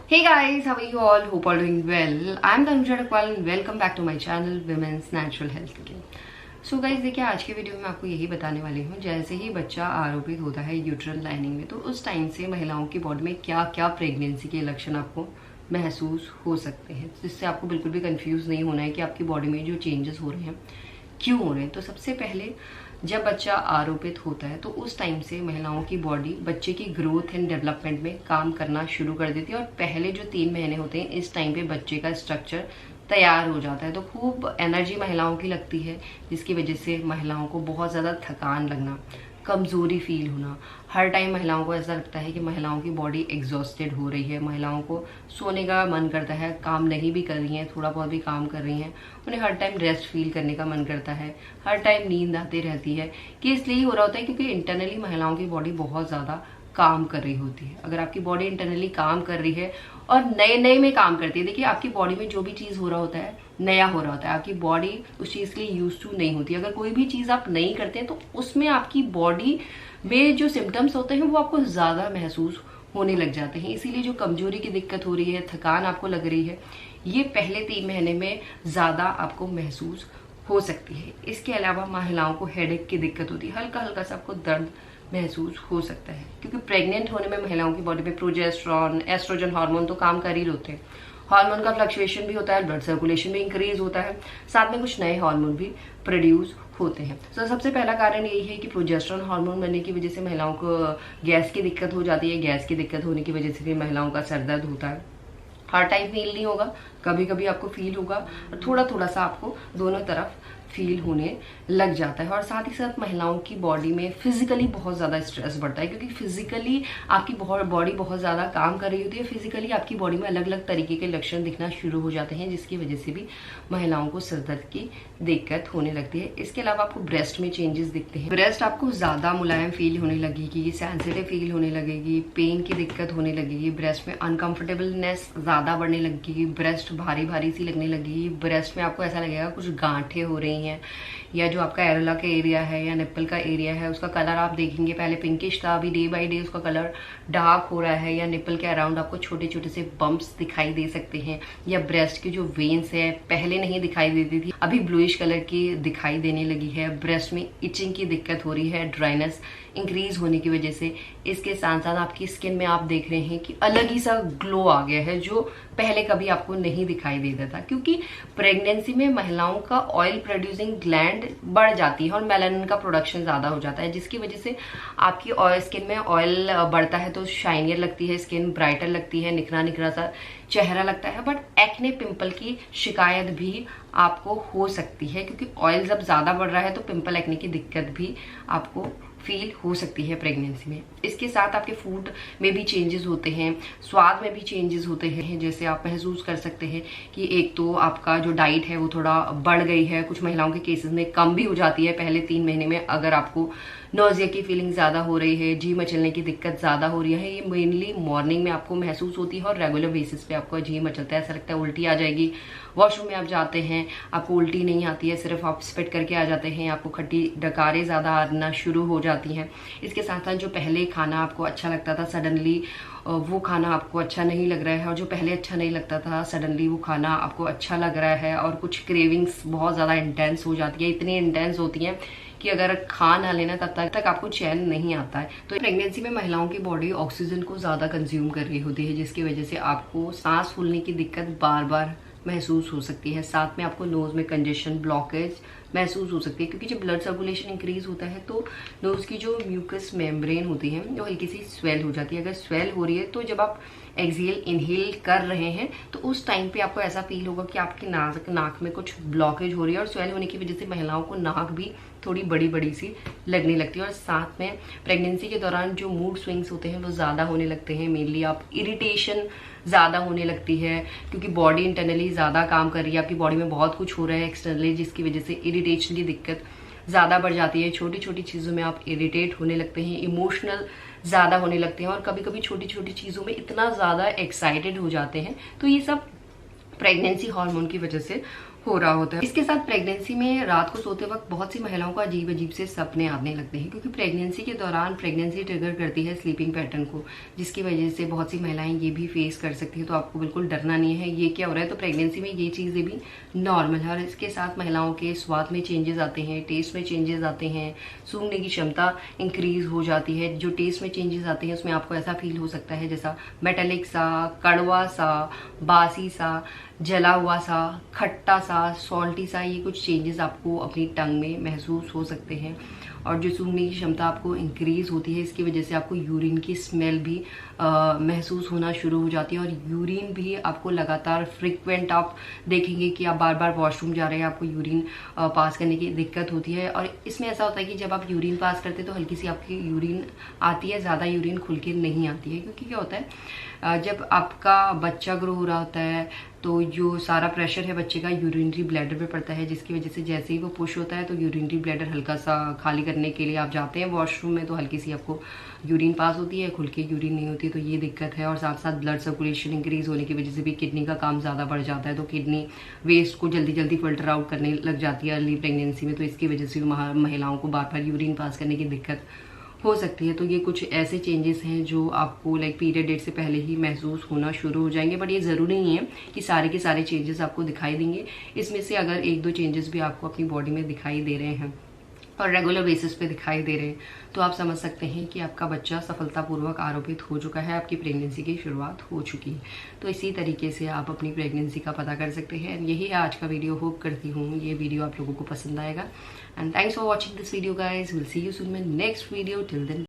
Hey guys, how are you all? Hope all doing well. I'm Tanuja Rakwal and welcome back to my channel Women's Natural Health Care. So guys देखिए, आज के video में आपको यही बताने वाली हूँ, जैसे ही बच्चा आरोपित होता है यूट्रल लाइनिंग में, तो उस टाइम से महिलाओं की बॉडी में क्या क्या प्रेगनेंसी के लक्षण आपको महसूस हो सकते हैं, जिससे आपको बिल्कुल भी कंफ्यूज नहीं होना है कि आपकी बॉडी में जो चेंजेस हो रहे हैं क्यों हो रहे हैं। तो सबसे पहले जब बच्चा आरोपित होता है तो उस टाइम से महिलाओं की बॉडी बच्चे की ग्रोथ एंड डेवलपमेंट में काम करना शुरू कर देती है, और पहले जो 3 महीने होते हैं इस टाइम पे बच्चे का स्ट्रक्चर तैयार हो जाता है। तो खूब एनर्जी महिलाओं की लगती है, जिसकी वजह से महिलाओं को बहुत ज़्यादा थकान लगना, कमज़ोरी फील होना, हर टाइम महिलाओं को ऐसा लगता है कि महिलाओं की बॉडी एग्जॉस्टेड हो रही है, महिलाओं को सोने का मन करता है, काम नहीं भी कर रही हैं, थोड़ा बहुत भी काम कर रही हैं, उन्हें हर टाइम रेस्ट फील करने का मन करता है, हर टाइम नींद आती रहती है। कि इसलिए हो रहा होता है क्योंकि इंटरनली महिलाओं की बॉडी बहुत ज़्यादा काम कर रही होती है। अगर आपकी बॉडी इंटरनली काम कर रही है और नए नए में काम करती है, देखिए आपकी बॉडी में जो भी चीज़ हो रहा होता है नया हो रहा होता है, आपकी बॉडी उस चीज़ के लिए यूज टू नहीं होती। अगर कोई भी चीज़ आप नहीं करते हैं तो उसमें आपकी बॉडी में जो सिम्टम्स होते हैं वो आपको ज़्यादा महसूस होने लग जाते हैं। इसीलिए जो कमजोरी की दिक्कत हो रही है, थकान आपको लग रही है, ये पहले 3 महीने में ज़्यादा आपको महसूस हो सकती है। इसके अलावा महिलाओं को हेडेक की दिक्कत होती है, हल्का हल्का सा आपको दर्द महसूस हो सकता है, क्योंकि प्रेग्नेंट होने में महिलाओं की बॉडी में प्रोजेस्टेरॉन, एस्ट्रोजन हार्मोन तो काम कर ही होते हैं। हार्मोन का फ्लक्चुएशन भी होता है, ब्लड सर्कुलेशन भी इंक्रीज होता है, साथ में कुछ नए हार्मोन भी प्रोड्यूस होते हैं। तो सबसे पहला कारण यही है कि प्रोजेस्टेरॉन हार्मोन बनने की वजह से महिलाओं को गैस की दिक्कत हो जाती है। गैस की दिक्कत होने की वजह से भी महिलाओं का सर दर्द होता है। हर टाइम फील नहीं होगा, कभी कभी आपको फील होगा, और थोड़ा थोड़ा सा आपको दोनों तरफ फील होने लग जाता है। और साथ ही साथ महिलाओं की बॉडी में फिजिकली बहुत ज़्यादा स्ट्रेस बढ़ता है, क्योंकि फिजिकली आपकी बॉडी बहुत ज़्यादा काम कर रही होती है। फिजिकली आपकी बॉडी में अलग अलग तरीके के लक्षण दिखना शुरू हो जाते हैं, जिसकी वजह से भी महिलाओं को सर दर्द की दिक्कत होने लगती है। इसके अलावा आपको ब्रेस्ट में चेंजेस दिखते हैं। ब्रेस्ट आपको ज़्यादा मुलायम फील होने लगेगी, सेंसिटिव फील होने लगेगी, पेन की दिक्कत होने लगेगी, ब्रेस्ट में अनकंफर्टेबलनेस ज़्यादा बढ़ने लगेगी, ब्रेस्ट भारी भारी सी लगने लगेगी, ब्रेस्ट में आपको ऐसा लगेगा कुछ गांठें हो रही हैं, या जो आपका एरोला का एरिया है या निप्पल का एरिया है उसका कलर आप देखेंगे पहले पिंकिश था, अभी डे बाय डे उसका कलर डार्क हो रहा है, या निप्पल के अराउंड आपको छोटे छोटे से बम्प्स दिखाई दे सकते हैं, या ब्रेस्ट की जो वेन्स है पहले नहीं दिखाई देती थी अभी ब्लूइश कलर की दिखाई देने लगी है। ब्रेस्ट में इचिंग की दिक्कत हो रही है, ड्राइनेस इंक्रीज होने की वजह से। इसके साथ साथ आपकी स्किन में आप देख रहे हैं कि अलग ही सा ग्लो आ गया है, जो पहले कभी आपको नहीं दिखाई देता था, क्योंकि प्रेगनेंसी में महिलाओं का ऑयल प्रोड्यूसिंग ग्लैंड बढ़ जाती है और मेलानिन का प्रोडक्शन ज्यादा हो जाता है, जिसकी वजह से आपकी स्किन में ऑयल बढ़ता है तो शाइनियर लगती है, स्किन ब्राइटर लगती है, निखरा निखरा सा चेहरा लगता है। बट एक्ने पिंपल की शिकायत भी आपको हो सकती है, क्योंकि ऑयल जब ज्यादा बढ़ रहा है तो पिंपल एक्ने की दिक्कत भी आपको फील हो सकती है प्रेगनेंसी में। इसके साथ आपके फूड में भी चेंजेस होते हैं, स्वाद में भी चेंजेस होते हैं। जैसे आप महसूस कर सकते हैं कि एक तो आपका जो डाइट है वो थोड़ा बढ़ गई है, कुछ महिलाओं के केसेस में कम भी हो जाती है पहले 3 महीने में। अगर आपको नोजिया की फीलिंग ज़्यादा हो रही है, जी मचलने की दिक्कत ज़्यादा हो रही है, ये मेनली मॉर्निंग में आपको महसूस होती है और रेगुलर बेसिस पे आपको जी मचलता है, ऐसा लगता है उल्टी आ जाएगी। वॉशरूम में आप जाते हैं, आपको उल्टी नहीं आती है, सिर्फ आप स्पिट करके आ जाते हैं, आपको खट्टी डकारें ज़्यादा आना शुरू हो जाती हैं। इसके साथ साथ जो पहले खाना आपको अच्छा लगता था सडनली वो खाना आपको अच्छा नहीं लग रहा है, और जो पहले अच्छा नहीं लगता था सडनली वो खाना आपको अच्छा लग रहा है, और कुछ क्रेविंग्स बहुत ज़्यादा इंटेंस हो जाती है, इतनी इंटेंस होती हैं कि अगर खा ना लेना तब तक आपको चैन नहीं आता है। तो प्रेगनेंसी में महिलाओं की बॉडी ऑक्सीजन को ज़्यादा कंज्यूम कर रही होती है, जिसकी वजह से आपको सांस फूलने की दिक्कत बार बार महसूस हो सकती है। साथ में आपको नोज में कंजेशन, ब्लॉकेज महसूस हो सकती है, क्योंकि जब ब्लड सर्कुलेशन इंक्रीज होता है तो नोज की जो म्यूकस मेम्ब्रेन होती है वो हल्की सी स्वेल हो जाती है। अगर स्वेल हो रही है तो जब आप एक्सहेल इनहेल कर रहे हैं तो उस टाइम पे आपको ऐसा फील होगा कि आपकी नाक में कुछ ब्लॉकेज हो रही है, और स्वेल होने की वजह से महिलाओं को नाक भी थोड़ी बड़ी बड़ी सी लगने लगती है। और साथ में प्रेगनेंसी के दौरान जो मूड स्विंग्स होते हैं वो ज़्यादा होने लगते हैं। मेनली आप इरिटेशन ज़्यादा होने लगती है, क्योंकि बॉडी इंटरनली ज़्यादा काम कर रही है, आपकी बॉडी में बहुत कुछ हो रहा है एक्सटर्नली, जिसकी वजह से इरिटेशन की दिक्कत ज़्यादा बढ़ जाती है। छोटी छोटी चीज़ों में आप इरिटेट होने लगते हैं, इमोशनल ज़्यादा होने लगते हैं, और कभी कभी छोटी छोटी चीज़ों में इतना ज़्यादा एक्साइटेड हो जाते हैं। तो ये सब प्रेगनेंसी हार्मोन की वजह से हो रहा होता है। इसके साथ प्रेगनेंसी में रात को सोते वक्त बहुत सी महिलाओं को अजीब अजीब से सपने आने लगते हैं, क्योंकि प्रेगनेंसी के दौरान प्रेगनेंसी ट्रिगर करती है स्लीपिंग पैटर्न को, जिसकी वजह से बहुत सी महिलाएं ये भी फेस कर सकती है। तो आपको बिल्कुल डरना नहीं है ये क्या हो रहा है। तो प्रेगनेंसी में ये चीज़ें भी नॉर्मल है। और इसके साथ महिलाओं के स्वाद में चेंजेस आते हैं, टेस्ट में चेंजेस आते हैं, सूंघने की क्षमता इंक्रीज हो जाती है। जो टेस्ट में चेंजेस आते हैं उसमें आपको ऐसा फील हो सकता है जैसा मेटेलिक सा, कड़वा सा, बासी सा, जला हुआ सा, खट्टा सा, सॉल्टी सा, ये कुछ चेंजेस आपको अपनी टंग में महसूस हो सकते हैं। और जो सूंघने की क्षमता आपको इंक्रीज होती है, इसकी वजह से आपको यूरिन की स्मेल भी महसूस होना शुरू हो जाती है। और यूरिन भी आपको लगातार फ्रिक्वेंट आप देखेंगे कि आप बार बार वॉशरूम जा रहे हैं, आपको यूरिन पास करने की दिक्कत होती है। और इसमें ऐसा होता है कि जब आप यूरिन पास करते हैं तो हल्की सी आपकी यूरिन आती है, ज़्यादा यूरिन खुल के नहीं आती है। क्योंकि क्या होता है, जब आपका बच्चा ग्रो हो रहा होता है तो जो सारा प्रेशर है बच्चे का यूरिनरी ब्लैडर पे पड़ता है, जिसकी वजह से जैसे ही वो पुश होता है तो यूरिनरी ब्लैडर हल्का सा खाली करने के लिए आप जाते हैं वॉशरूम में, तो हल्की सी आपको यूरिन पास होती है, खुल के यूरिन नहीं होती, तो ये दिक्कत है। और साथ साथ ब्लड सर्कुलेशन इंक्रीज होने की वजह से भी किडनी का काम ज़्यादा बढ़ जाता है, तो किडनी वेस्ट को जल्दी जल्दी फिल्टर आउट करने लग जाती है अर्ली प्रेगनेंसी में। तो इसकी वजह से महिलाओं को बार बार यूरिन पास करने की दिक्कत हो सकती है। तो ये कुछ ऐसे चेंजेस हैं जो आपको लाइक पीरियड डेट से पहले ही महसूस होना शुरू हो जाएंगे। बट ये ज़रूरी नहीं है कि सारे के सारे चेंजेस आपको दिखाई देंगे। इसमें से अगर एक दो चेंजेस भी आपको अपनी बॉडी में दिखाई दे रहे हैं और रेगुलर बेसिस पे दिखाई दे रहे हैं, तो आप समझ सकते हैं कि आपका बच्चा सफलतापूर्वक आरोपित हो चुका है, आपकी प्रेगनेंसी की शुरुआत हो चुकी है। तो इसी तरीके से आप अपनी प्रेगनेंसी का पता कर सकते हैं। यही है आज का वीडियो। होप करती हूँ ये वीडियो आप लोगों को पसंद आएगा। And thanks for watching this video guys. Will see you soon my next video. Till then